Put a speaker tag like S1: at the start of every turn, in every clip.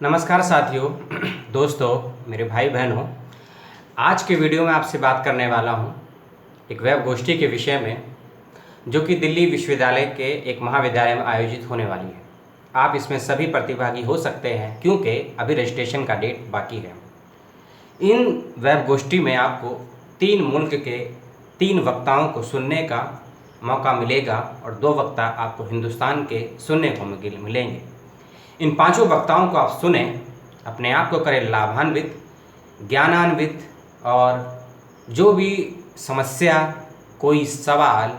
S1: नमस्कार साथियों, दोस्तों, मेरे भाई बहनों। आज के वीडियो में आपसे बात करने वाला हूं एक वेब गोष्ठी के विषय में, जो कि दिल्ली विश्वविद्यालय के एक महाविद्यालय में आयोजित होने वाली है। आप इसमें सभी प्रतिभागी हो सकते हैं क्योंकि अभी रजिस्ट्रेशन का डेट बाकी है। इन वेब गोष्ठी में आपको 3 मुल्क के 3 वक्ताओं को सुनने का मौका मिलेगा और 2 वक्ता आपको हिंदुस्तान के सुनने को मिलेंगे। इन 5 वक्ताओं को आप सुने, अपने आप को करें लाभान्वित, ज्ञानान्वित, और जो भी समस्या, कोई सवाल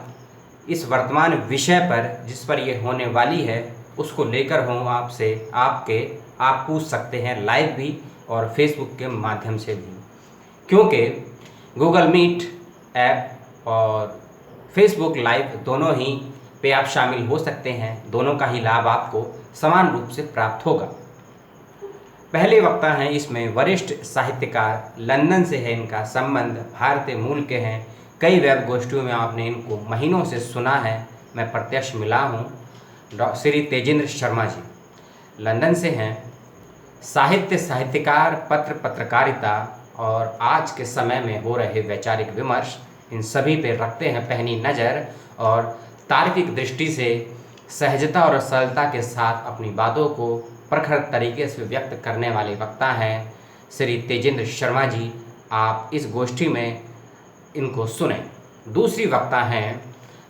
S1: इस वर्तमान विषय पर जिस पर ये होने वाली है उसको लेकर हों आपसे आप पूछ सकते हैं लाइव भी और फेसबुक के माध्यम से भी, क्योंकि गूगल मीट ऐप और फेसबुक लाइव दोनों ही पे आप शामिल हो सकते हैं। दोनों का ही लाभ आपको समान रूप से प्राप्त होगा। पहले वक्ता हैं इसमें वरिष्ठ साहित्यकार, लंदन से है इनका संबंध, भारतीय मूल के हैं। कई वेब गोष्ठियों में आपने इनको महीनों से सुना है, मैं प्रत्यक्ष मिला हूँ। श्री तेजेंद्र शर्मा जी लंदन से हैं। साहित्यकार, पत्रकारिता और आज के समय में हो रहे वैचारिक विमर्श, इन सभी पे रखते हैं पैनी नज़र और तार्किक दृष्टि से सहजता और सरलता के साथ अपनी बातों को प्रखर तरीके से व्यक्त करने वाले वक्ता हैं श्री तेजेंद्र शर्मा जी। आप इस गोष्ठी में इनको सुने। दूसरी वक्ता हैं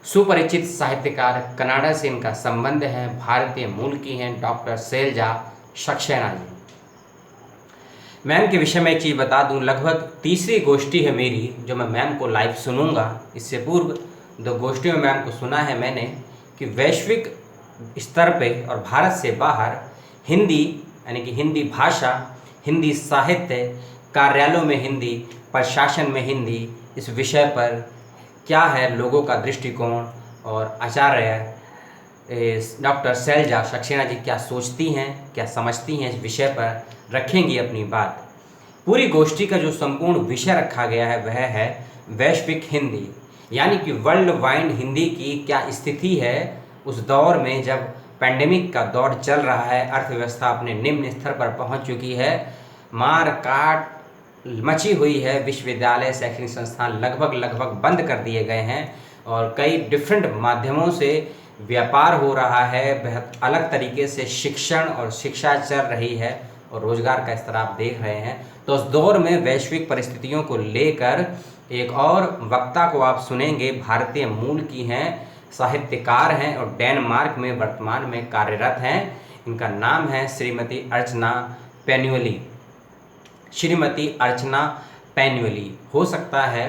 S1: सुपरिचित साहित्यकार, कनाडा से इनका संबंध है, भारतीय मूल की हैं, डॉक्टर शैलजा सक्सेना जी। मैम के विषय में एक चीज़ बता दूं, लगभग तीसरी गोष्ठी है मेरी जो मैं मैम को लाइव सुनूंगा। इससे पूर्व 2 गोष्ठियों में मैम को सुना है मैंने कि वैश्विक स्तर पे और भारत से बाहर हिंदी, यानी कि हिंदी भाषा, हिंदी साहित्य, कार्यालयों में हिंदी, प्रशासन में हिंदी, इस विषय पर क्या है लोगों का दृष्टिकोण, और आचार्य डॉक्टर शैलजा सक्सेना जी क्या सोचती हैं, क्या समझती हैं, इस विषय पर रखेंगी अपनी बात। पूरी गोष्ठी का जो संपूर्ण विषय रखा गया है वह है वैश्विक हिंदी, यानी कि वर्ल्ड वाइड हिंदी की क्या स्थिति है उस दौर में जब पैंडेमिक का दौर चल रहा है, अर्थव्यवस्था अपने निम्न स्तर पर पहुंच चुकी है, मार काट मची हुई है, विश्वविद्यालय, शैक्षणिक संस्थान लगभग बंद कर दिए गए हैं और कई डिफरेंट माध्यमों से व्यापार हो रहा है, बहुत अलग तरीके से शिक्षण और शिक्षा चल रही है और रोजगार का स्तर आप देख रहे हैं। तो उस दौर में वैश्विक परिस्थितियों को लेकर एक और वक्ता को आप सुनेंगे, भारतीय मूल की हैं, साहित्यकार हैं और डेनमार्क में वर्तमान में कार्यरत हैं। इनका नाम है श्रीमती अर्चना पैन्युअली। श्रीमती अर्चना पैन्युअली। हो सकता है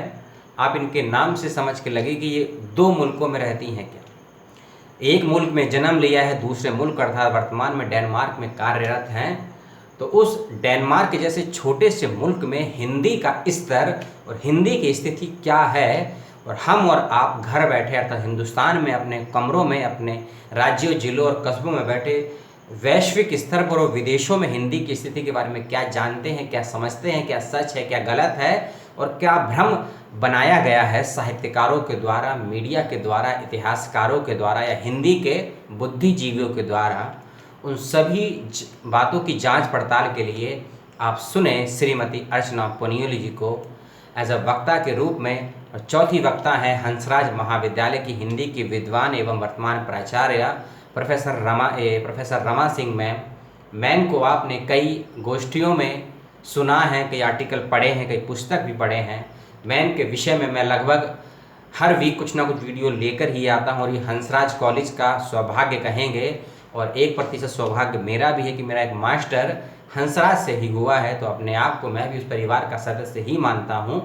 S1: आप इनके नाम से समझ के लगे कि ये 2 मुल्कों में रहती हैं क्या। एक मुल्क में जन्म लिया है, दूसरे मुल्क अर्थात वर्तमान में डेनमार्क में कार्यरत हैं। तो उस डेनमार्क जैसे छोटे से मुल्क में हिंदी का स्तर और हिंदी की स्थिति क्या है, और हम और आप घर बैठे अर्थात हिंदुस्तान में अपने कमरों में, अपने राज्यों, जिलों और कस्बों में बैठे वैश्विक स्तर पर और विदेशों में हिंदी की स्थिति के बारे में क्या जानते हैं, क्या समझते हैं, क्या सच है, क्या गलत है, और क्या भ्रम बनाया गया है साहित्यकारों के द्वारा, मीडिया के द्वारा, इतिहासकारों के द्वारा या हिंदी के बुद्धिजीवियों के द्वारा। उन सभी बातों की जांच पड़ताल के लिए आप सुने श्रीमती अर्चना पैन्युअली जी को एज अ वक्ता के रूप में। और चौथी वक्ता हैं हंसराज महाविद्यालय की हिंदी की विद्वान एवं वर्तमान प्राचार्य प्रोफेसर रमा सिंह मैम को आपने कई गोष्ठियों में सुना है, कई आर्टिकल पढ़े हैं, कई पुस्तक भी पढ़े हैं। मैम के विषय में मैं लगभग हर वीक कुछ ना कुछ वीडियो लेकर ही आता हूँ और ये हंसराज कॉलेज का सौभाग्य कहेंगे, और 1% सौभाग्य मेरा भी है कि मेरा एक मास्टर हंसराज से ही हुआ है, तो अपने आप को मैं भी उस परिवार का सदस्य ही मानता हूँ।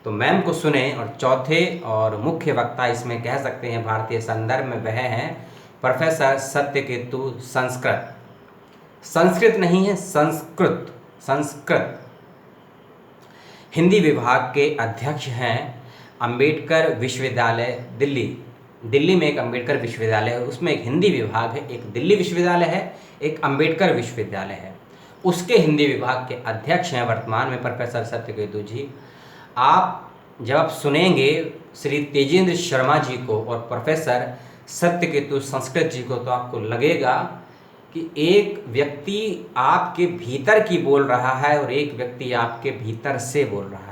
S1: तो मैम को सुने। और चौथे और मुख्य वक्ता इसमें कह सकते हैं भारतीय संदर्भ में वह हैं प्रोफेसर सत्यकेतु संस्कृत नहीं है, संस्कृत हिंदी विभाग के अध्यक्ष हैं। अंबेडकर विश्वविद्यालय दिल्ली में एक अंबेडकर विश्वविद्यालय है, उसमें एक हिंदी विभाग है, एक दिल्ली विश्वविद्यालय है, एक अंबेडकर विश्वविद्यालय है, उसके हिंदी विभाग के अध्यक्ष हैं वर्तमान में प्रोफेसर सत्यकेतु जी। आप जब आप सुनेंगे श्री तेजेंद्र शर्मा जी को और प्रोफेसर सत्यकेतु संस्कृत जी को, तो आपको लगेगा कि एक व्यक्ति आपके भीतर की बोल रहा है और एक व्यक्ति आपके भीतर से बोल रहा है।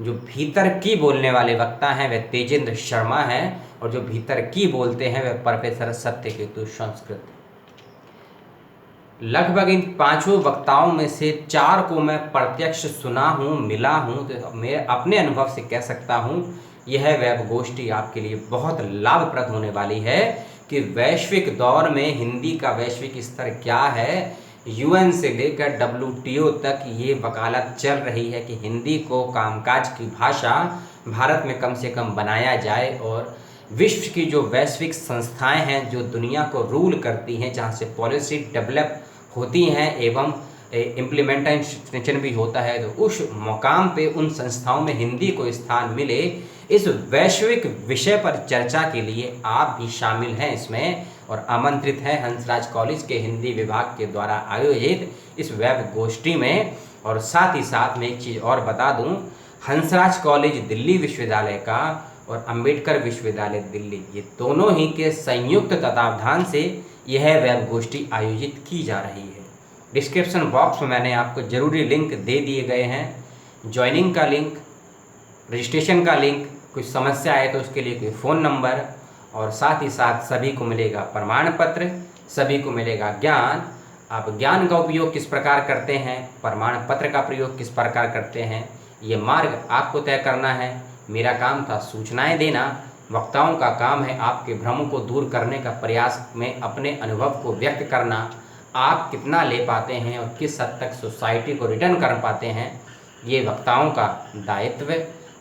S1: जो भीतर की बोलने वाले वक्ता हैं वह तेजेंद्र शर्मा हैं और जो भीतर की बोलते हैं वह प्रोफेसर सत्यकेतु संस्कृत। लगभग इन पांचों वक्ताओं में से 4 को मैं प्रत्यक्ष सुना हूँ, मिला हूँ, तो मैं अपने अनुभव से कह सकता हूँ यह वेब गोष्ठी आपके लिए बहुत लाभप्रद होने वाली है कि वैश्विक दौर में हिंदी का वैश्विक स्तर क्या है। यूएन से लेकर WTO तक ये वकालत चल रही है कि हिंदी को कामकाज की भाषा भारत में कम से कम बनाया जाए और विश्व की जो वैश्विक संस्थाएं हैं जो दुनिया को रूल करती हैं, जहां से पॉलिसी डेवलप होती हैं एवं इम्प्लीमेंटेशन भी होता है, तो उस मकाम पे उन संस्थाओं में हिंदी को स्थान मिले। इस वैश्विक विषय पर चर्चा के लिए आप भी शामिल हैं इसमें और आमंत्रित हैं हंसराज कॉलेज के हिंदी विभाग के द्वारा आयोजित इस वेब गोष्ठी में। और साथ ही साथ में एक चीज़ और बता दूं, हंसराज कॉलेज दिल्ली विश्वविद्यालय का और अंबेडकर विश्वविद्यालय दिल्ली, ये दोनों ही के संयुक्त तत्वावधान से यह वेब गोष्ठी आयोजित की जा रही है। डिस्क्रिप्शन बॉक्स में मैंने आपको ज़रूरी लिंक दे दिए गए हैं, ज्वाइनिंग का लिंक, रजिस्ट्रेशन का लिंक, कुछ समस्या है तो उसके लिए कोई फ़ोन नंबर, और साथ ही साथ सभी को मिलेगा प्रमाण पत्र, सभी को मिलेगा ज्ञान। आप ज्ञान का उपयोग किस प्रकार करते हैं, प्रमाण पत्र का प्रयोग किस प्रकार करते हैं, ये मार्ग आपको तय करना है। मेरा काम था सूचनाएं देना, वक्ताओं का काम है आपके भ्रमों को दूर करने का प्रयास में अपने अनुभव को व्यक्त करना। आप कितना ले पाते हैं और किस हद तक सोसाइटी को रिटर्न कर पाते हैं, ये वक्ताओं का दायित्व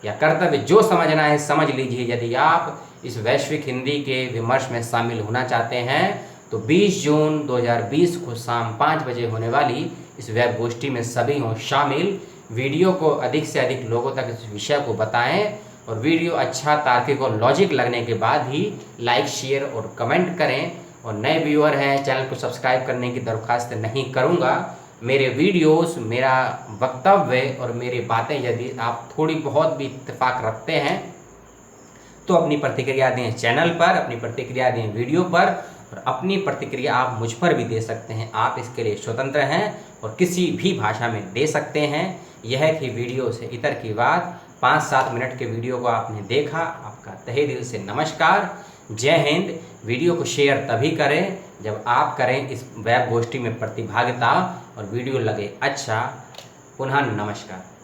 S1: या कर्तव्य। जो समझना है समझ लीजिए। यदि आप इस वैश्विक हिंदी के विमर्श में शामिल होना चाहते हैं तो 20 जून 2020 को शाम 5 बजे होने वाली इस वेब गोष्ठी में सभी हों शामिल। वीडियो को अधिक से अधिक लोगों तक इस विषय को बताएं और वीडियो अच्छा, तार्किक और लॉजिक लगने के बाद ही लाइक, शेयर और कमेंट करें। और नए व्यूअर हैं, चैनल को सब्सक्राइब करने की दरख्वास्त नहीं करूंगा। मेरे वीडियोस, मेरा वक्तव्य और मेरी बातें यदि आप थोड़ी बहुत भी इत्तेफाक रखते हैं तो अपनी प्रतिक्रिया दें चैनल पर, अपनी प्रतिक्रिया दें वीडियो पर, और अपनी प्रतिक्रिया आप मुझ पर भी दे सकते हैं। आप इसके लिए स्वतंत्र हैं और किसी भी भाषा में दे सकते हैं। यह थी वीडियो से इतर की बात। 5-7 मिनट के वीडियो को आपने देखा, आपका तहे दिल से नमस्कार, जय हिंद। वीडियो को शेयर तभी करें जब आप करें इस वेब गोष्ठी में प्रतिभागिता और वीडियो लगे अच्छा। पुनः नमस्कार।